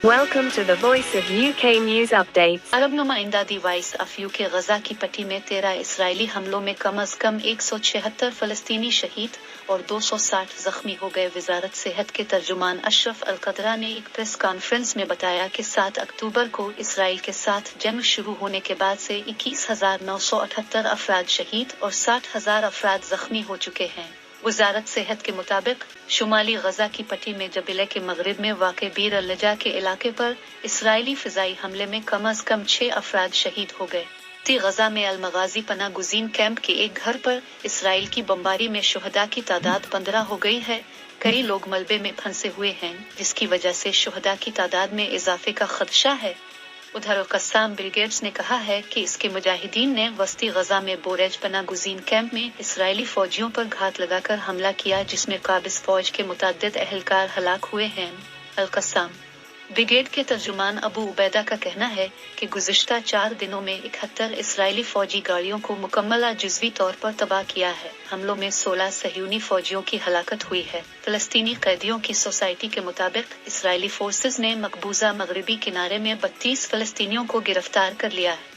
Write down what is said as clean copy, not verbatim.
Welcome to the Voice of UK News Updates. अरब नुमाइंदा दी voice of UK गजा की पट्टी में 13 इसराइली हमलों में कम अज कम 176 फलस्तीनी शहीद और 260 जख्मी हो गए। वजारत सेहत के तर्जुमान अशरफ अलकदरा ने एक प्रेस कॉन्फ्रेंस में बताया कि 7 अक्टूबर को इसराइल के साथ जंग शुरू होने के बाद से 21,978 अफराद शहीद और 60,000 अफराद जख्मी हो चुके हैं। वजारत सेहत के मुताबिक शुमाली गजा की पट्टी में जबीले के मगरिब में वाक़े बीर अल-लजा के इलाके पर इसराइली फ़िज़ाई हमले में कम अज कम 6 अफराद शहीद हो गए। गजा में अल-मगाज़ी पना गुज़ीन कैंप के एक घर पर इसराइल की बमबारी में शुहदा की तादाद 15 हो गई है। कई लोग मलबे में फंसे हुए हैं, जिसकी वजह से शुहदा की तादाद में इजाफे का खदशा है। उधर कस्साम बिल गेट्स ने कहा है कि इसके मुजाहिदीन ने वस्ती गजा में बोरेज पना गुज़ीन कैंप में इसराइली फौजियों पर घात लगाकर हमला किया, जिसमें काबिज फौज के मुतअद्दिद अहलकार हलाक हुए हैं। अल-कस्साम ब्रिगेड के तर्जुमान अबू उबैदा का कहना है कि गुज़िश्ता 4 दिनों में 71 इसराइली फौजी गाड़ियों को मुकम्मल जुज़वी तौर पर तबाह किया है। हमलों में 16 सहयूनी फौजियों की हलाकत हुई है। फ़लस्तीनी कैदियों की सोसाइटी के मुताबिक इसराइली फोर्सेस ने मकबूजा मगरिबी किनारे में 32 फ़लस्तीनियों को गिरफ्तार कर लिया है।